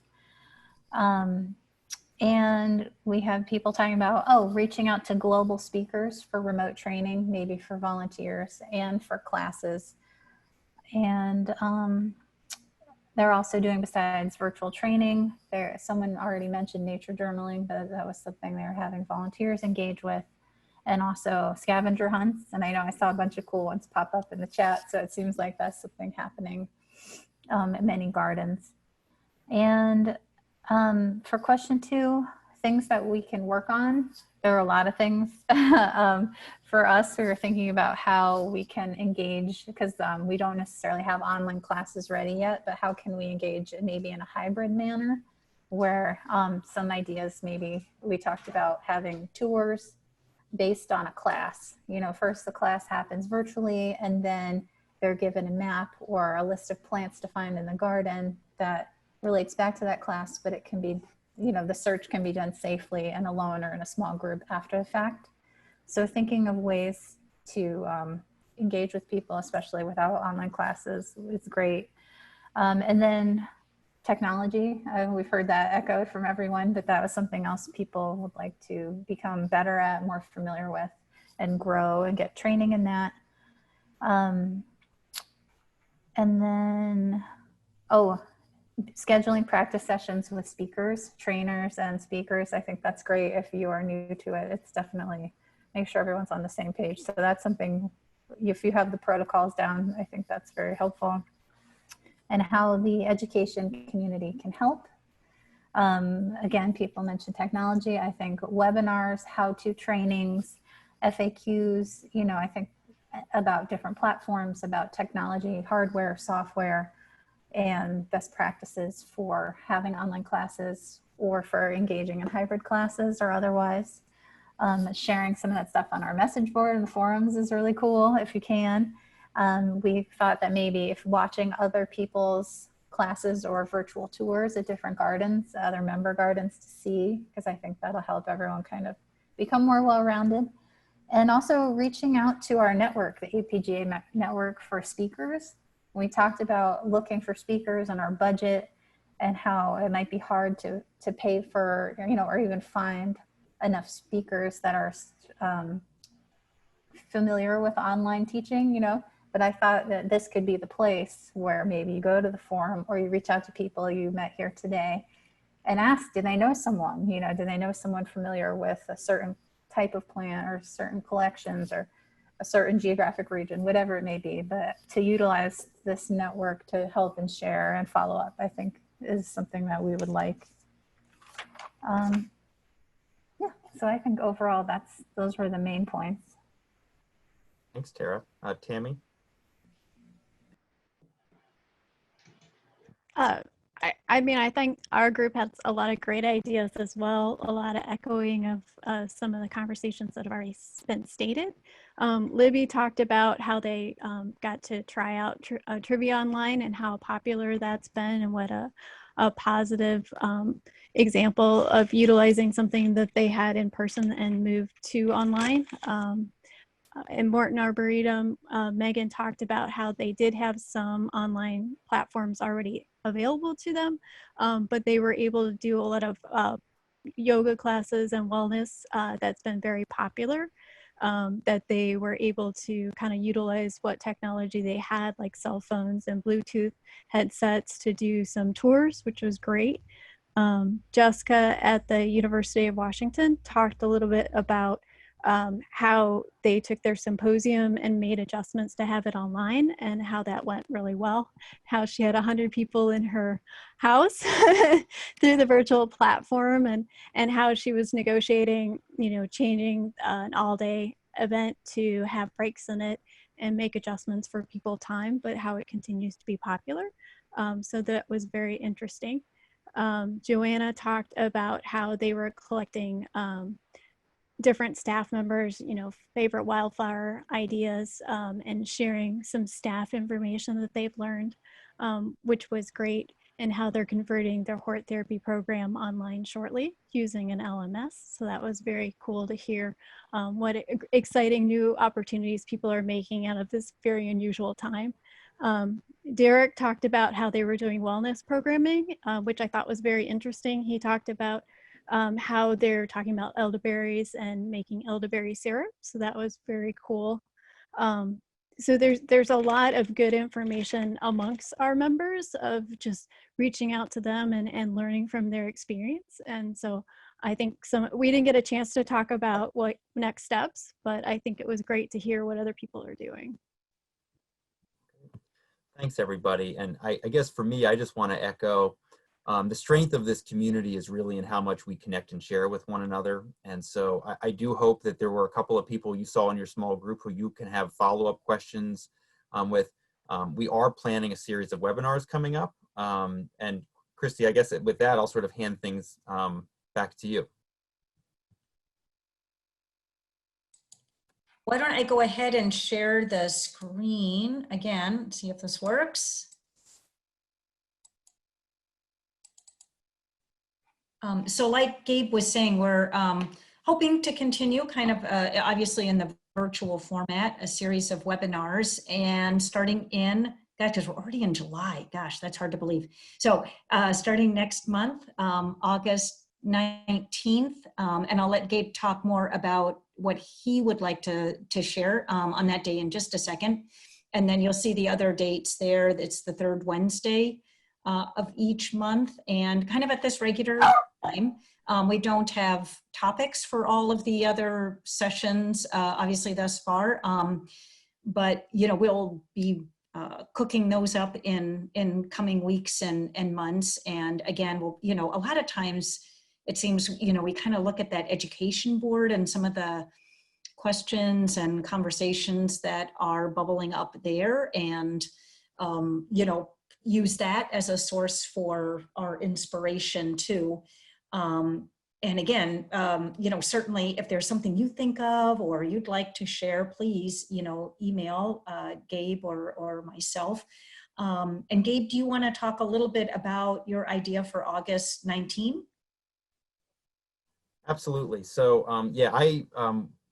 And we have people talking about, reaching out to global speakers for remote training, maybe for volunteers and for classes. And they're also doing, besides virtual training, someone already mentioned nature journaling, but that was something they were having volunteers engage with. And also scavenger hunts. And I know I saw a bunch of cool ones pop up in the chat. So it seems like that's something happening at many gardens. And for question 2, things that we can work on. There are a lot of things for us who are thinking about how we can engage, because we don't necessarily have online classes ready yet, but how can we engage maybe in a hybrid manner where some ideas, maybe we talked about having tours based on a class. You know, first the class happens virtually, and then they're given a map or a list of plants to find in the garden that relates back to that class, but it can be, you know, the search can be done safely and alone or in a small group after the fact. So thinking of ways to engage with people, especially without online classes, is great. And then technology, we've heard that echoed from everyone, but that was something else people would like to become better at, more familiar with, and grow and get training in that. And then, scheduling practice sessions with speakers, trainers, and speakers. I think that's great if you are new to it. It's definitely, make sure everyone's on the same page. So that's something, if you have the protocols down, I think that's very helpful. And how the education community can help. Again, people mentioned technology. I think webinars, how-to trainings, FAQs, you know, I think about different platforms, about technology, hardware, software, and best practices for having online classes or for engaging in hybrid classes or otherwise. Sharing some of that stuff on our message board and the forums is really cool if you can. We thought that maybe if watching other people's classes or virtual tours at different gardens, other member gardens to see, because I think that'll help everyone kind of become more well-rounded. And also reaching out to our network, the APGA network for speakers. We talked about looking for speakers and our budget and how it might be hard to pay for, you know, or even find enough speakers that are familiar with online teaching, you know. But I thought that this could be the place where maybe you go to the forum or you reach out to people you met here today and ask, do they know someone, you know, do they know someone familiar with a certain type of plant or certain collections or a certain geographic region, whatever it may be. But to utilize this network to help and share and follow up, I think is something that we would like. Yeah, so I think overall those were the main points. Thanks, Tara. Tammy? I I mean, I think our group has a lot of great ideas as well, a lot of echoing of some of the conversations that have already been stated. Libby talked about how they got to try out trivia online and how popular that's been, and what a positive example of utilizing something that they had in person and moved to online. In Morton Arboretum, Megan talked about how they did have some online platforms already available to them, but they were able to do a lot of yoga classes and wellness that's been very popular, that they were able to kind of utilize what technology they had, like cell phones and Bluetooth headsets, to do some tours, which was great. Jessica at the University of Washington talked a little bit about how they took their symposium and made adjustments to have it online, and how that went really well. How she had 100 people in her house through the virtual platform, and how she was negotiating, changing an all-day event to have breaks in it and make adjustments for people time, but how it continues to be popular. So that was very interesting. Joanna talked about how they were collecting different staff members, favorite wildflower ideas, and sharing some staff information that they've learned, which was great, and how they're converting their hort therapy program online shortly using an LMS. So that was very cool to hear what exciting new opportunities people are making out of this very unusual time. Derek talked about how they were doing wellness programming, which I thought was very interesting. He talked about how they're talking about elderberries and making elderberry syrup. So that was very cool. So there's a lot of good information amongst our members of just reaching out to them and learning from their experience. And so I think we didn't get a chance to talk about what next steps, but I think it was great to hear what other people are doing. Thanks, everybody. And I guess for me, I just want to echo the strength of this community is really in how much we connect and share with one another. And so I do hope that there were a couple of people you saw in your small group who you can have follow-up questions with. We are planning a series of webinars coming up. And Kristie, I guess with that, I'll sort of hand things back to you. Why don't I go ahead and share the screen again, see if this works. So like Gabe was saying, we're hoping to continue kind of obviously in the virtual format, a series of webinars, and starting in, gosh, because we're already in July, gosh, that's hard to believe. So starting next month, August 19th, and I'll let Gabe talk more about what he would like to share on that day in just a second. And then you'll see the other dates there. It's the third Wednesday of each month, and kind of at this regular time. We don't have topics for all of the other sessions, obviously thus far, but we'll be cooking those up in coming weeks and months. And again, we'll, a lot of times it seems, we kind of look at that education board and some of the questions and conversations that are bubbling up there, and use that as a source for our inspiration too. And again, certainly if there's something you think of or you'd like to share, please, email Gabe or myself. And Gabe, do you want to talk a little bit about your idea for August 19? Absolutely. So yeah,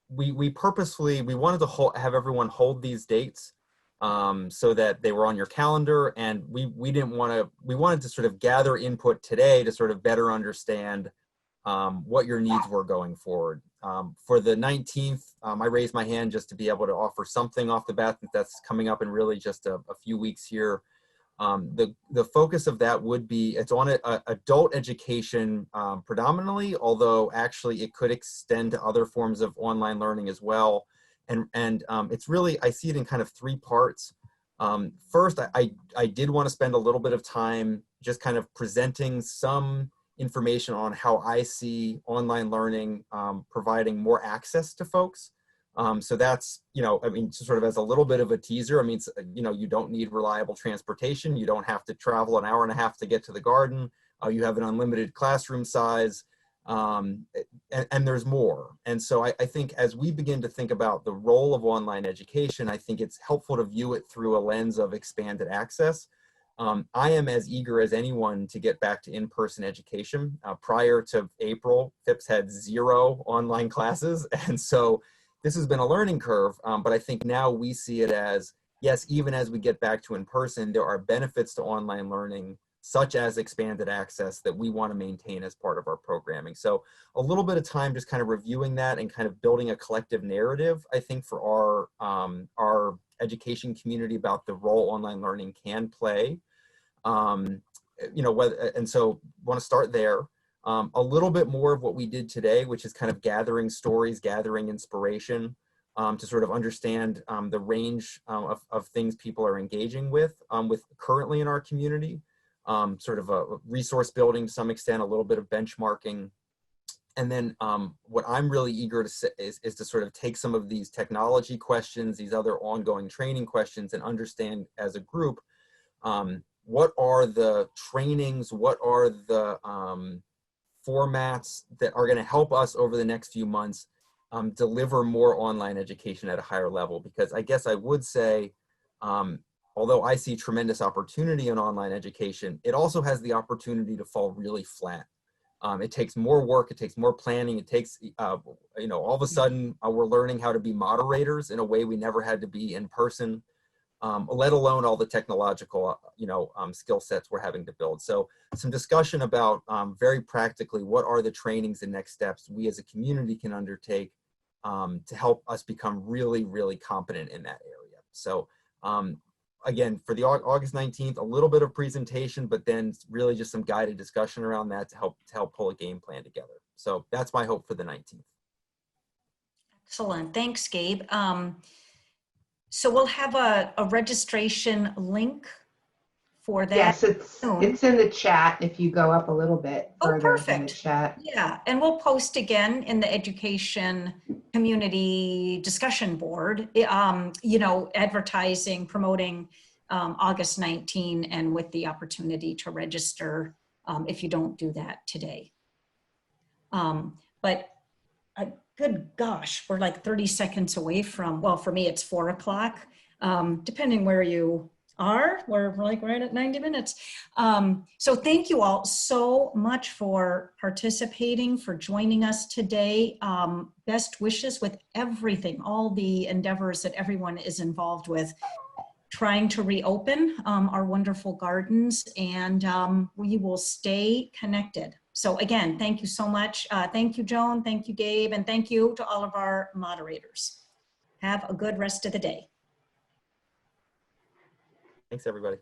we purposefully, we wanted to have everyone hold these dates so that they were on your calendar, and we wanted to sort of gather input today to sort of better understand what your needs were going forward. For the 19th, I raised my hand just to be able to offer something off the bat that's coming up in really just a few weeks here. The focus of that would be, it's on adult education predominantly, although actually it could extend to other forms of online learning as well. And it's really, I see it in kind of three parts. First, I did want to spend a little bit of time just kind of presenting some information on how I see online learning providing more access to folks. So that's, I mean, sort of as a little bit of a teaser, I mean, you don't need reliable transportation. You don't have to travel an hour and a half to get to the garden. You have an unlimited classroom size, and there's more. And so I think as we begin to think about the role of online education, I think it's helpful to view it through a lens of expanded access. I am as eager as anyone to get back to in-person education. Prior to April, Phipps had 0 online classes. And so this has been a learning curve, but I think now we see it as, yes, even as we get back to in-person, there are benefits to online learning, such as expanded access, that we want to maintain as part of our programming. So a little bit of time just kind of reviewing that and kind of building a collective narrative, I think, for our education community about the role online learning can play. And so want to start there. A little bit more of what we did today, which is kind of gathering stories, gathering inspiration, to sort of understand the range of things people are engaging with currently in our community, sort of a resource building to some extent, a little bit of benchmarking. And then what I'm really eager to say is to sort of take some of these technology questions, these other ongoing training questions, and understand as a group, what are the trainings, what are the formats that are going to help us over the next few months deliver more online education at a higher level. Because I guess I would say, although I see tremendous opportunity in online education, it also has the opportunity to fall really flat. It takes more work, it takes more planning, it takes, all of a sudden we're learning how to be moderators in a way we never had to be in person. Let alone all the technological, skill sets we're having to build. So some discussion about very practically, what are the trainings and next steps we as a community can undertake to help us become really, really competent in that area. So again, for the August 19th, a little bit of presentation, but then really just some guided discussion around that to help pull a game plan together. So that's my hope for the 19th. Excellent, thanks, Gabe. So we'll have a registration link for that. Yes, it's in the chat if you go up a little bit further in the chat. Yeah, and we'll post again in the education community discussion board, advertising, promoting August 19 and with the opportunity to register if you don't do that today. Good gosh, we're like 30 seconds away from, well, for me, it's 4 o'clock. Depending where you are, we're like right at 90 minutes. So thank you all so much for participating, for joining us today. Best wishes with everything, all the endeavors that everyone is involved with, trying to reopen our wonderful gardens, and we will stay connected. So again, thank you so much. Thank you, Joan. Thank you, Gabe. And thank you to all of our moderators. Have a good rest of the day. Thanks, everybody.